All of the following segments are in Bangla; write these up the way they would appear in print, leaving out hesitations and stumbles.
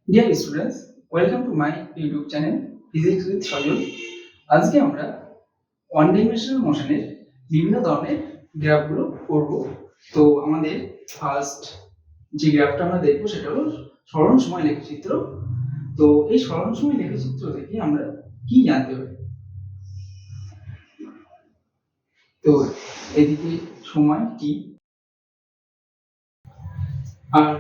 Dear students, welcome to my YouTube channel Physics with Sajul. আজকে আমরা ওয়ান ডাইমেনশনাল মোশনের বিভিন্ন ধরনের গ্রাফগুলো করব। তো আমাদের ফার্স্ট যে গ্রাফটা আমরা দেখব সেটা হলো সরণ সময় লেখচিত্র। তো এই সরণ সময় লেখচিত্র থেকে আমরা কি জানতে পারি? তো এদিকে সময় t আর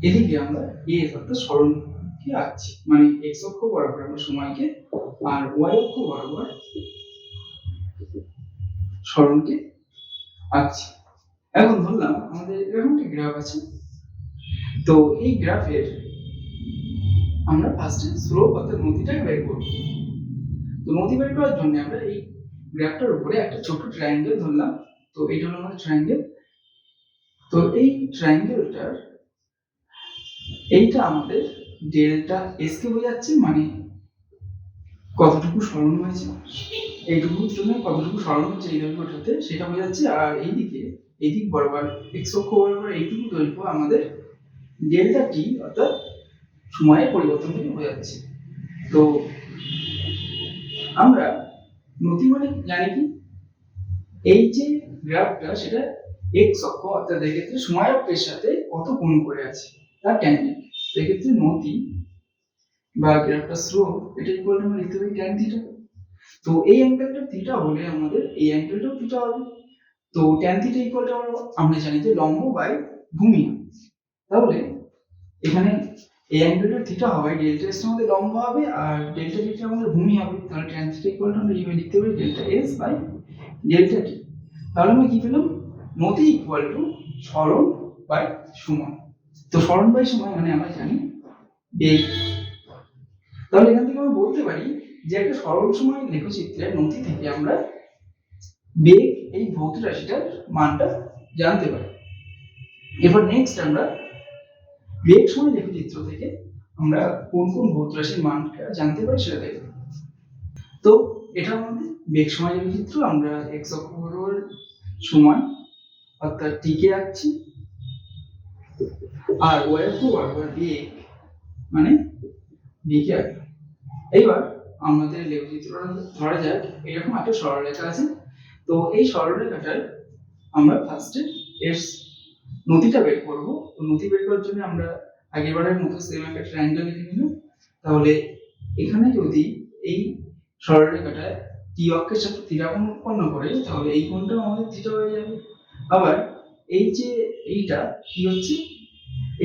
এদিকে আমরা a অর্থাৎ সরণকে আঁকছি, মানে x অক্ষ বরাবর আমরা সময়কে আর y অক্ষ বরাবর সরণকে আঁকছি। এখন ধরলাম আমাদের এরকম একটা গ্রাফ আছে। তো এই গ্রাফের আমরা ফার্স্টে স্লোপ অর্থাৎ নতিটা বের করব। তো নতি বের করার জন্য আমরা এই গ্রাফটার উপরে একটা ছোট ট্রায়াঙ্গেল ধরলাম। তো এইটা হলো আমাদের ট্রায়াঙ্গেল। তো এই ট্রায়াঙ্গেলটার এইটা আমাদের ডেল্টা এস কে বোঝাচ্ছে, মানে কতটুকু সরণ হয়েছে, এইটুকুর জন্য কতটুকু সরণ হচ্ছে এই দৈর্ঘ্যটাতে সেটা বোঝাচ্ছে। আর এইদিকে এদিক বরাবর এক্স অক্ষ বরাবর এইটুকু দৈর্ঘ্য আমাদের ডেল্টা টি অর্থাৎ সময়ের পরিবর্তন থেকে বোঝাচ্ছে। তো আমরা নতি মানে জানি কি, এই যে গ্রাফটা সেটা এক্স অক্ষ অর্থাৎ এক্ষেত্রে সময় অক্ষের সাথে কত কোণ করে আছে তার ট্যানজেন্ট। এক্ষেত্রে নতি বা গ্রাফটা স্লোপ এটা ইকুয়াল টু আমরা লিখতে পারি ট্যান থিটা। তো এই অ্যাঙ্গেলটা থিটা হলে আমাদের এই অ্যাঙ্গেলটাও থিটা হবে। তো ট্যান থিটা ইকুয়াল টু আমরা জানি যে লম্ব বাই ভূমি। তাহলে এখানে এই অ্যাঙ্গেলটা থিটা হয়, ডেল্টা এস আমাদের লম্ব হবে আর ডেল্টা টি আমাদের ভূমি হবে। তাহলে ট্যান থিটা ইকুয়াল টু আমরা এইভাবে লিখতে পারি ডেল্টা এস বাই ডেল্টা টি। তাহলে আমরা কি পেলাম? নতি ইকুয়াল টু সরণ বাই সময়। তো সরণ বাই সময় মানে আমরা জানি বেগ। তাহলে এখান থেকে আমরা বলতে পারি যে একটা সরল সময় লেখচিত্রের নতি থেকে আমরা বেগ এই ভৌত রাশিটার মানটা জানতে পারি। এরপর নেক্সট আমরা বেগ সময় লেখচিত্র থেকে আমরা কোন কোন ভৌত রাশির মানটা জানতে পারি সেটা দেখব। তো এটা আমাদের বেগ সময় লেখচিত্র। আমরা এক্স অক্ষ বরাবর সময় অর্থাৎ টি কে আঁকছি আর ওয়াই অক্ষ বরাবর বেগ মানে বি কে আঁকছি। এইবার আমাদের লেখচিত্রটা ধরা যাক এরকম একটা সরলরেখা আছে। তো এই সরলরেখাটার আমরা ফার্স্টে এর নতিটা বের করব। তো নতি বের করার জন্য আমরা আগেরবারের মতো সেম একটা ট্রায়াঙ্গেল লিখে নিলাম। তাহলে এখানে যদি এই সরলরেখাটা টি অক্ষের সাথে থিটা কোণ উৎপন্ন করে তাহলে এই কোণটা আমাদের থিটা হয়ে যাবে। আবার এই যে এইটা কি হচ্ছে,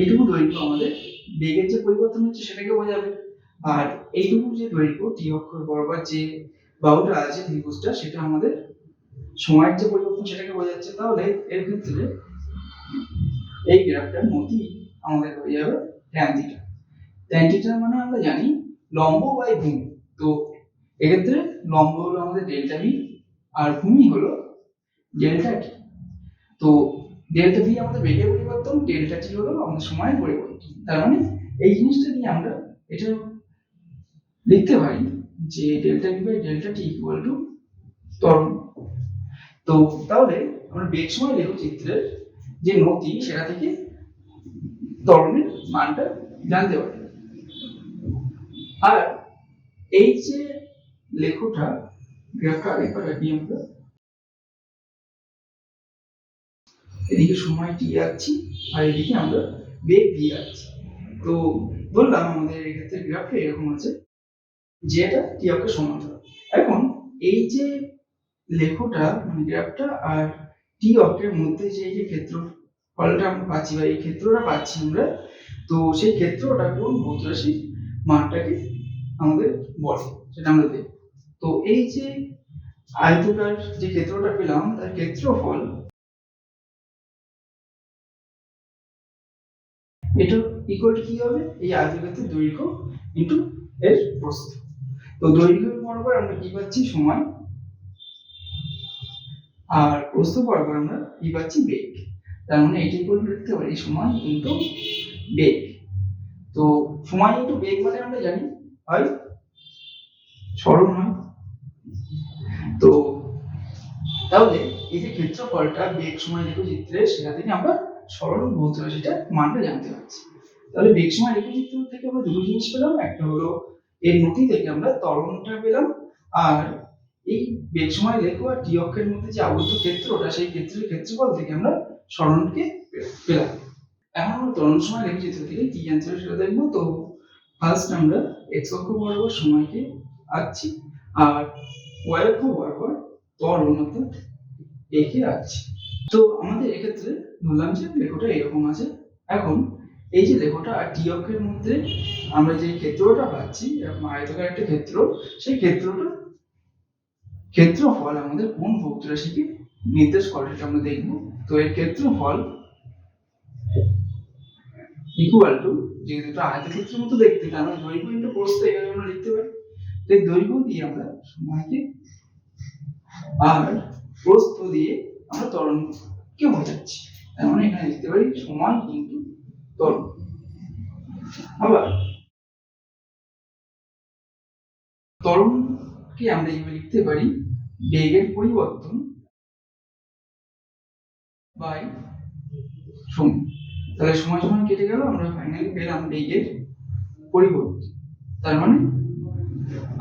এইটুকু দৈর্ঘ্য আমাদের বেগের যে পরিবর্তন হচ্ছে সেটাকে বোঝাবে। আর এইটুকু যে দৈর্ঘ্য টি অক্ষের বরাবর যে বাহুটা আছে ত্রিভুজটা সেটা আমাদের সময়ের যে পরিবর্তন সেটাকে বোঝাচ্ছে। তাহলে এর ক্ষেত্রে এই গ্রাফটার নতি আমাদের হয়ে যাবে ট্যান থিটা। ট্যান থিটা মানে আমরা জানি লম্ব বাই ভূমি। তো এক্ষেত্রে লম্ব হলো আমাদের ডেল্টা ভি আর ভূমি হলো ডেল্টা টি। তো ডেল্টা ভি আমাদের বেগের পরিবর্তন, ডেল্টা টি হলো আমাদের সময়ের পরিবর্তন। তার মানে এই জিনিসটা দিয়ে আমরা এটা লিখতে পারি যে delta V by delta T equal to ত্বরণ। তো তাহলে আমরা বেগ সময় লেখচিত্রের যে নতি সেটা থেকে ত্বরণের মানটা জানতে পারি। আর এই যে লেখটা গ্রাফটা রেখা রাখি আমরা এদিকে সময় টি আঁকছি আর এদিকে আমরা বেগ ভি আঁকছি। তো বললাম আমাদের এক্ষেত্রে গ্রাফটা এরকম আছে যেটা টি অক্ষের সমান্তরাল। এখন এই যে লেখটা মানে গ্রাফটা আর টি অক্ষের মধ্যে যে এই যে ক্ষেত্রফলটা আমরা পাচ্ছি বা এই ক্ষেত্রটা পাচ্ছি আমরা, তো সেই ক্ষেত্রটা কোন ভৌত রাশির মানটাকে আমাদের বলে সেটা আমরা দেখব। তো এই যে আয়তকার যে ক্ষেত্রটা পেলাম তার ক্ষেত্রফল এটা ইকুয়াল টু কি হবে, এই আয়তক্ষেত্রের দৈর্ঘ্য ইনটু এর প্রস্থ। তো দৈর্ঘ্য বরাবর আমরা কি পাচ্ছি সময় আর প্রস্থ বরাবর আমরা কি পাচ্ছি বেগ। তার মানে এটা ইকুয়াল টু লিখতে পারি সময় ইনটু বেগ। তো সময় ইনটু বেগ মানে আমরা জানি হয় সরণ হয়। তো তাহলে এই যে ক্ষেত্রফলটা বেগ সময় লেখচিত্রে সেটা থেকে আমরা সরল ভৌত রাশিটার মানটা জানতে পারছি। তাহলে বেগ সময় লেখচিত্র থেকে আমরা দুটো জিনিস পেলাম, একটা হলো এর নতি থেকে আমরা ত্বরণটা পেলাম, আর এই বেগ সময় লেখ আর টি অক্ষের মধ্যে যে আবদ্ধ ক্ষেত্রটা সেই ক্ষেত্রের ক্ষেত্রফল থেকে আমরা সরণকে পেলাম। এখন আমরা ত্বরণ সময় লেখচিত্র থেকে কি অ্যান্সার সেটা দেখবো। তো ফার্স্ট আমরা এক্স অক্ষ বরাবর সময়কে আঁকছি আর ওয়াই অক্ষ বরাবর ত্বরণ অর্থাৎ একে আঁকছি। তো আমাদের এক্ষেত্রে ধরলাম যে লেখটা এরকম আছে। এখন এই যে লেখটা আর টি অক্ষের মধ্যে আমরা যে ক্ষেত্রটা পাচ্ছি এরকম আয়তকার একটা ক্ষেত্র, সেই ক্ষেত্রফল আমাদের কোন ভৌত রাশিকে নির্দেশ করে সেটা আমরা দেখব। তো এর ক্ষেত্রফল ইকুয়াল টু, যেহেতু এটা আয়তক্ষেত্রের মতো দেখতে, তার মানে দৈর্ঘ্য ইন্টু প্রস্থ এখানে আমরা লিখতে পারি। তো এই দৈর্ঘ্য দিয়ে আমরা সময়কে আর প্রস্থ দিয়ে আমরা ত্বরণকে বোঝাচ্ছি, তার মানে এখানে লিখতে পারি সময় ইন্টু ত্বরণ। আবার ত্বরণকে আমরা এইভাবে লিখতে পারি বেগের পরিবর্তন বাই সময়। তাহলে সময় সময় কেটে গেল, আমরা ফাইনালি পেলাম বেগের পরিবর্তন। তার মানে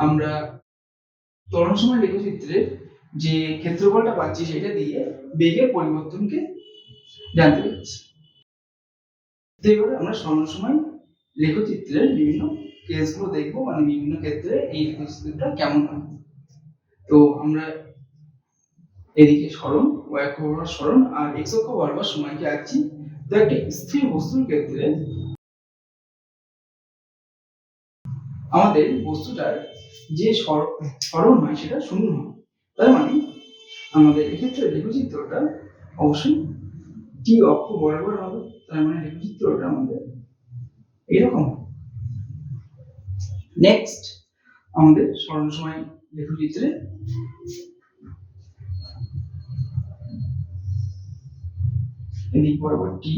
আমরা ত্বরণ সময় লেখচিত্রের যে ক্ষেত্রফলটা পাচ্ছি সেটা দিয়ে বেগের পরিবর্তনকে জানতে পারছি। তো এবারে আমরা সরণ সময় লেখচিত্রের বিভিন্ন কেসগুলো দেখবো, মানে বিভিন্ন ক্ষেত্রে এই লেখচিত্রটা কেমন হয়। তো আমরা এদিকে সরণ, ওয়াই অক্ষ বরাবর সরণ আর এক্স অক্ষ বরাবর সময়কে আঁকছি। তো একটা স্থির বস্তুর ক্ষেত্রে আমাদের বস্তুটার যে সরণ হয় সেটা শূন্য হয়। তার মানে আমাদের এক্ষেত্রে লেখচিত্রটা অবশ্যই টি অক্ষ বরাবর হবে। তার মানে লেখচিত্রটা আমাদের এরকম। নেক্সট আমাদের সরণ সময় লেখচিত্রে এদিক বরাবর টি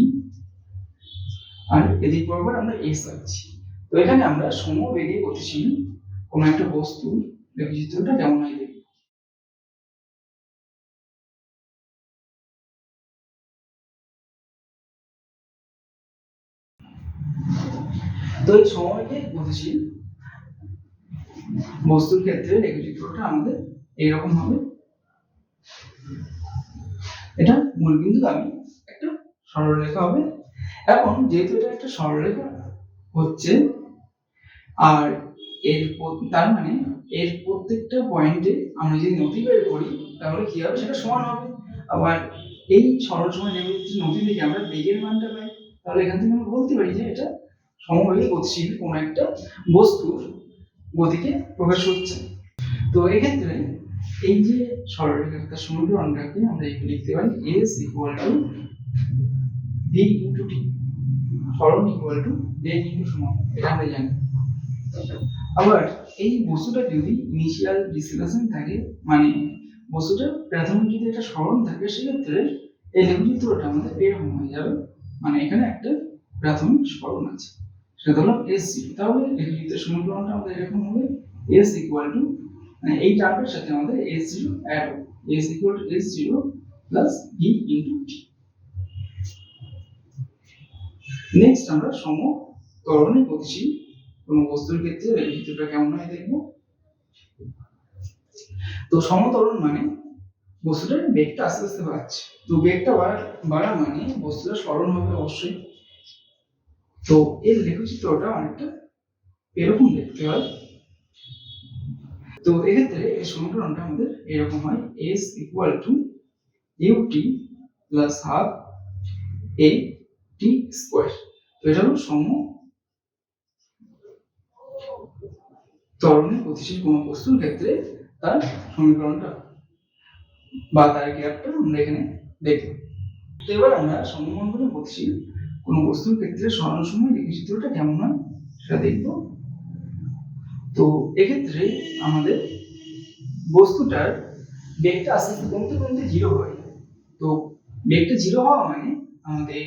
আর এদিক বরাবর আমরা এস আঁকছি। তো এখানে আমরা সমবেগে গতিশীল কোন একটা বস্তুর লেখচিত্রটা কেমন হয় দেখব। তো এই সমবেগে গতিশীল বস্তুর ক্ষেত্রে লেখচিত্রটা আমাদের এইরকম হবে। এটা মূলবিন্দুগামী একটা সরলরেখা হবে। এখন যেহেতু এটা একটা সরলরেখা হচ্ছে আর এর তার মানে এর প্রত্যেকটা পয়েন্টে আমরা যদি নতি বের করি তাহলে কি হবে, সেটা সমান হবে। আবার এই সরল সময় লেখচিত্রের নতি থেকে আমরা বেগের মানটা পাই। তাহলে এখান থেকে আমরা বলতে পারি যে এটা সমবেগে গতিশীল কোন একটা বস্তুর গতিকে প্রকাশ করছে। তো এক্ষেত্রে এই যে সরলরেখাটা সমীকরণটাকে আমরা লিখতে পারি s equal to v into t, সরণ ইকুয়াল টু বেগ ইনটু সময়, এটা আমরা জানি। আবার এই বস্তুটা যদি ইনিশিয়াল ডিসপ্লেসমেন্ট থাকে, মানে বস্তুটা প্রাথমিক যদি একটা সরণ থাকে, সেক্ষেত্রে এই লেখচিত্রটা আমাদের এরকম হয়ে যাবে। মানে এখানে একটা প্রাথমিক সরণ আছে, সেটা হলো s0। তাহলে লেখচিত্রের সমীকরণটা আমাদের এরকম হবে s ইকুয়াল টু, মানে এই টার্মটার সাথে আমাদের s0 অ্যাড হবে, s equal to s0 plus v into t। Next আমরা সমত্বরণে গতিশীল কোন বস্তুর ক্ষেত্রে লেখচিত্রটা কেমন হয় দেখব। তো সমত্বরণ মানে বস্তুটার বেগটা আস্তে আস্তে বাড়ছে। তো বেগটা বাড়া মানে বস্তুটা সরণ হবে অবশ্যই। তো এর লেখচিত্রটা অনেকটা এরকম দেখতে হয়। তো এক্ষেত্রে এই সমীকরণটা আমাদের এরকম হয় s equal to ut plus half a t square. তো এটা হলো সমত্বরণে গতিশীল কোন বস্তুর ক্ষেত্রে তার সমীকরণটা বা তার গ্রাফটা আমরা এখানে দেখব। তো এবার আমরা সমবন্ধনে গতিশীল কোন বস্তুর ক্ষেত্রে সরণ সময় লেখচিত্রটা কেমন হয় সেটা দেখব। তো এক্ষেত্রে আমাদের বস্তুটার বেগটা আস্তে আস্তে কমতে কমতে জিরো হয়। তো বেগটা জিরো হওয়া মানে আমাদের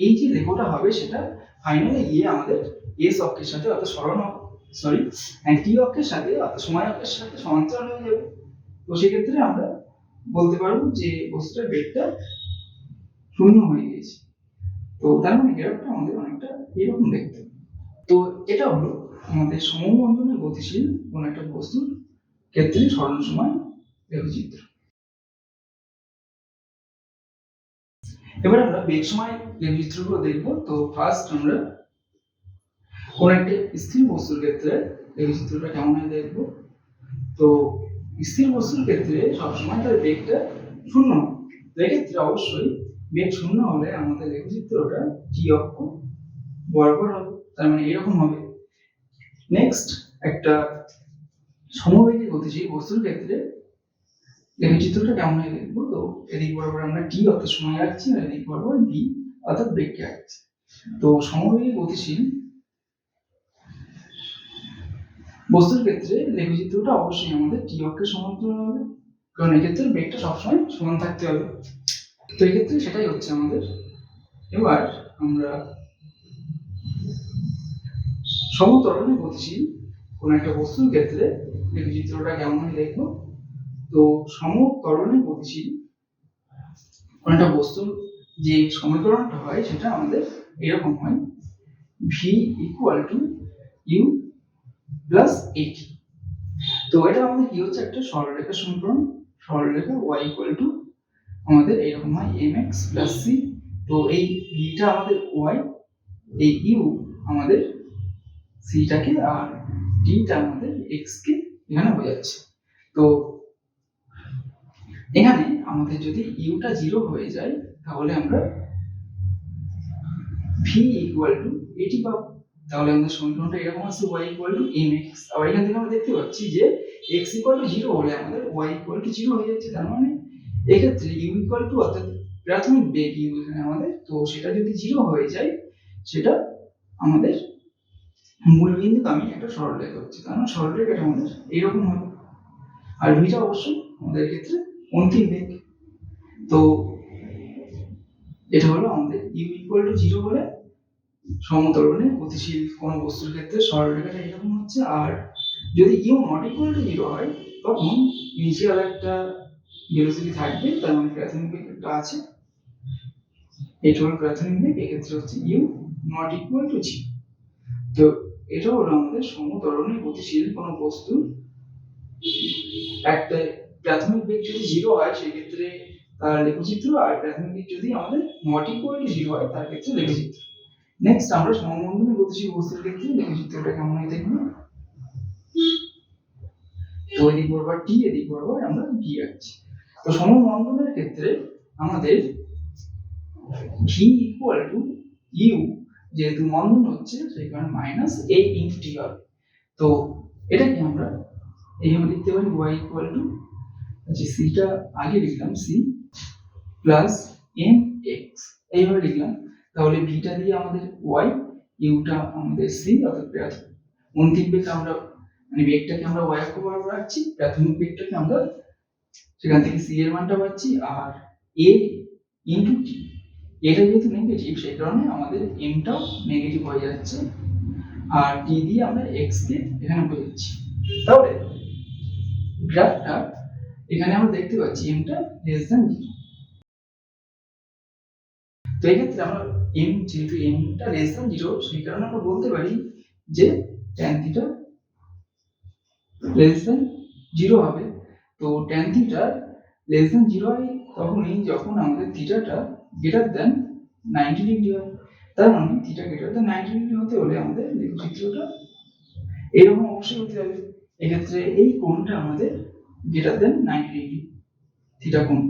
এই যে লেখটা হবে সেটা ফাইনালি গিয়ে আমাদের এস অক্ষের সাথে অর্থাৎ টি অক্ষের সাথে অর্থাৎ সময় অক্ষের সাথে সমান্তরাল হয়ে যাবে। তো সেক্ষেত্রে আমরা বলতে পারবো যে বস্তুটার বেগটা শূন্য হয়ে গেছে। তো তার মানে গ্রাফটা আমাদের অনেকটা এরকম দেখতে। তো এটা হলো আমাদের সমবন্ধনে গতিশীল কোন একটা বস্তুর ক্ষেত্রে সরণ সময় লেখচিত্র। এবার আমরা বেগ সময় লেখচিত্রগুলো দেখবো। তো ফার্স্ট আমরা কোন একটা স্থির বস্তুর ক্ষেত্রে লেখচিত্রটা কেমন হয় দেখবো। তো স্থির বস্তুর ক্ষেত্রে সবসময় তার বেগটা শূন্য, এক্ষেত্রে অবশ্যই বেগ শূন্য হলে আমাদের লেখচিত্রটা টি অক্ষ বরাবর হবে, তার মানে এরকম হবে। নেক্সট একটা সমবেগে গতিশীল বস্তুর ক্ষেত্রে লেখচিত্রটা কেমন হয় দেখবো। তো এদিক বরাবর আমরা টি অর্থাৎ সময় রাখছি, আর এদিক বরাবর বি অর্থাৎ বেগকে রাখছি। তো সমবেগে গতিশীল বস্তুর ক্ষেত্রে লেখচিত্রটা অবশ্যই আমাদের টি অক্ষের সমান্তরাল হবে, কারণ এক্ষেত্রে বেগটা সবসময় সমান থাকতে হবে। তো এক্ষেত্রে সেটাই হচ্ছে আমাদের। এবার আমরা সমতরণে গতিশীল কোন একটা বস্তুর ক্ষেত্রে লেখচিত্রটা কেমন হয় দেখবো। তো সমতরণে গতিশীল কোন একটা বস্তুর যে সমীকরণটা হয় সেটা আমাদের এরকম হয়, V equal to U plus A T. তো এটা আমাদের কি হচ্ছে, একটা সরলরেখার সমীকরণ। সরলরেখা y ইকুয়াল টু আমাদের এরকম হয় mx প্লাস c। তো এই ভিটা আমাদের y, এই ইউ আমাদের c টাকে, আর d টা আমাদের x কে এখানে বোঝাচ্ছে। তো এখানে আমাদের যদি ইউটা 0 হয়ে যায় তাহলে আমরা v ইকুয়াল টু এটি পাবো। তাহলে আমাদের সমীকরণটা এরকম আছে y ইকুয়াল টু mx। আবার এখান থেকে আমরা দেখতে পাচ্ছি যে x ইকুয়াল টু 0 হলে আমাদের y ইকুয়াল টু 0 হয়ে যাচ্ছে। তার মানে এক্ষেত্রে u ইকুয়াল টু অর্থাৎ প্রাথমিক বেগ u এখানে আমাদের, তো সেটা যদি 0 হয়ে যায় সেটা আমাদের মূল বিন্দুগামী একটা সরলরেখা হচ্ছে, কারণ সরলরেখাটা আমাদের এরকম হবে। আর ভিটা অবশ্যই আমাদের ক্ষেত্রে অন্তিম বেগ। তো এটা হলো আমাদের u ইকুয়াল টু 0 হলে সমতরণে গতিশীল কোন বস্তুর ক্ষেত্রে সরলরেখাটা এরকম হচ্ছে। আর যদি ইউ নট ইকুয়াল টু 0 হয় তখন ইনিশিয়াল একটা ভেলোসিটি থাকবে, তার মানে প্রাথমিক বেগটা আছে, এটা হলো প্রাথমিক বেগ। এক্ষেত্রে হচ্ছে ইউ নট ইকুয়াল টু 0। তো এটা হলো আমাদের সমতরণে গতিশীল কোন বস্তু একটা প্রাথমিক বেগ যদি 0 হয় সেক্ষেত্রে তার লেখচিত্র, আর প্রাথমিক বেগ যদি আমাদের নট ইকুয়াল টু 0 হয় তার ক্ষেত্রে লেখচিত্র। নেক্সট আমরা সমবন্ধনে গতিশীল বস্তুর ক্ষেত্রে লেখচিত্রটা কেমন হয় দেখব। তো এদিক বরাবর টি, এদিক বরাবর আমরা ভি রাখছি। তো সমবন্ধনের ক্ষেত্রে আমাদের ভি ইকুয়াল টু ইউ, যেহেতু বন্ধন হচ্ছে সেই কারণে মাইনাস এ ইনটু টি হবে। তো এটাকে আমরা এইভাবে লিখতে পারি y ইকুয়াল টু, আচ্ছা সিটা আগে লিখলাম c প্লাস এম এক্স, এইভাবে লিখলাম। তাহলে ভিটা দিয়ে আমাদের y, ইউটা আমাদের c, অর্থাৎ অন্তিম বেগ আমরা মানে বেগটাকে আমরা y অক্ষ বরাবর রাখছি, প্রাথমিক বেগটাকে আমরা সেখান থেকে c এর মানটা পাচ্ছি, আর a ইনটু t, এটা যেহেতু নেগেটিভ সেই কারণে আমাদের m টাও নেগেটিভ হয়ে যাচ্ছে, আর t দিয়ে আমরা x কে এখানে বোঝাচ্ছি। তাহলে গ্রাফটা এখানে আমরা দেখতে পাচ্ছি m টা লেস দ্যান 0। তো এই ক্ষেত্রে আমরা m, যেহেতু m টা লেস দ্যান 0 সেই কারণে আমরা বলতে পারি যে tan থিটা লেস দ্যান 0 হবে। তো tan থিটা লেস দ্যান 0 হয় তখনই যখন আমাদের থিটাটা গ্রেটার দ্যান 90 ডিগ্রি হয়। তার মানে থিটা গ্রেটার দ্যান 90 ডিগ্রি হতে হলে আমাদের লেখচিত্রটা এরকম অবশ্যই হতে হবে। এক্ষেত্রে এই কোণটা আমাদের গ্রেটার দ্যান 90 ডিগ্রি, থিটা কোণ।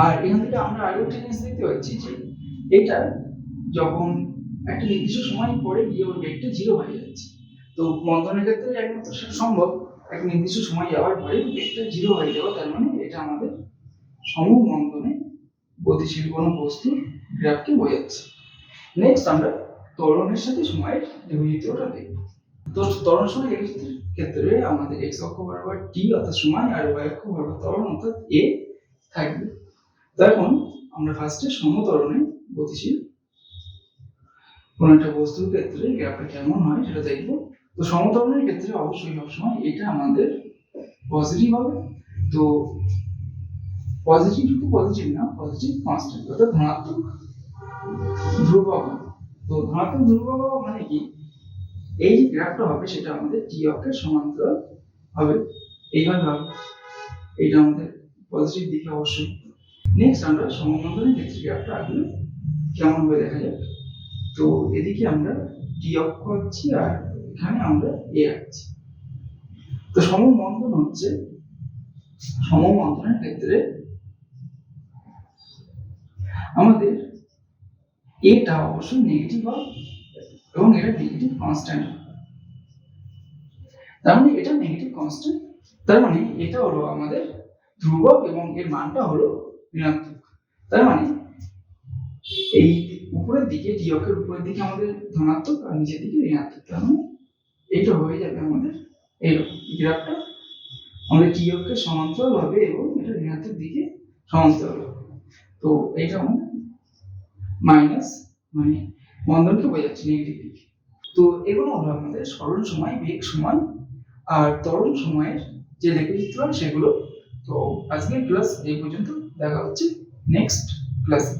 আর এখান থেকে আমরা আরো একটা জিনিস দেখতে পাচ্ছি যে এটা যখন একটা নির্দিষ্ট সময় পরে গিয়ে ওর বেগটা 0 হয়ে যাচ্ছে। তো বন্ধনের ক্ষেত্রে একমাত্র সেটা সম্ভব, একটা নির্দিষ্ট সময় যাওয়ার পরে বেগটা 0 হয়ে যাওয়া, তার মানে এটা আমাদের সমবন্ধনে গতিশীল কোনো বস্তুর গ্রাফকে বোঝাচ্ছে। নেক্সট আমরা ত্বরণের সাথে সময়ের লেখচিত্রটা দেখব। তো ত্বরণ সময় লেখচিত্রের ক্ষেত্রে আমাদের x অক্ষ বরাবর t অর্থাৎ সময়, আর y অক্ষ বরাবর ত্বরণ অর্থাৎ a থাকবে। তো এখন আমরা ফার্স্টে সমতরণে গতিশীল কোন একটা বস্তুর ক্ষেত্রে গ্রাফটা কেমন হয় সেটা দেখব। তো সমতরণের ক্ষেত্রে অবশ্যই সবসময় এটা আমাদের পজিটিভ হবে। তো পজিটিভ শুধু পজিটিভ না, পজিটিভ কনস্ট্যান্ট অর্থাৎ ধনাত্মক ধ্রুবক। তো ধনাত্মক ধ্রুবক মানে কি, এই যে গ্রাফটা হবে সেটা আমাদের টি অক্ষের সমান্তরাল হবে, এইভাবে হবে, এটা আমাদের পজিটিভ দিকে অবশ্যই। নেক্সট আমরা সমবন্ধনের ক্ষেত্রে গ্রাফটা আঁকলে কেমন হবে দেখা যাক। তো এদিকে আমরা টি অক্ষ আঁকছি আর এখানে আমরা এ আঁকছি। তো সমবন্ধন হচ্ছে, সমবন্ধনের ক্ষেত্রে আমাদের এটা অবশ্যই নেগেটিভ হয় এবং এটা নেগেটিভ কনস্ট্যান্ট। তার মানে এটা নেগেটিভ কনস্ট্যান্ট, তার মানে এটা হলো আমাদের ধ্রুবক এবং এর মানটা হলো ঋণাত্মক। তার মানে এই উপরের দিকে টি অক্ষের উপরের দিকে আমাদের ধনাত্মক আর নিচের দিকে ঋণাত্মক। তার মানে এইটা হয়ে যাবে আমাদের এই গ্রাফটা আমাদের টি অক্ষের সমান্তরাল হবে এবং এটা ঋণাত্মক দিকে সমান্তরাল হবে। তো এইটা আমাদের মাইনাস, মানে বন্ধনকে বোঝাচ্ছে নেগেটিভ দিকে। তো এগুলো হলো আমাদের সরল সময়, বেগ সময় আর ত্বরণ সময়ের যে লেখচিত্র সেগুলো। তো আজকের ক্লাস এই পর্যন্ত, দেখা হচ্ছে নেক্সট ক্লাসে।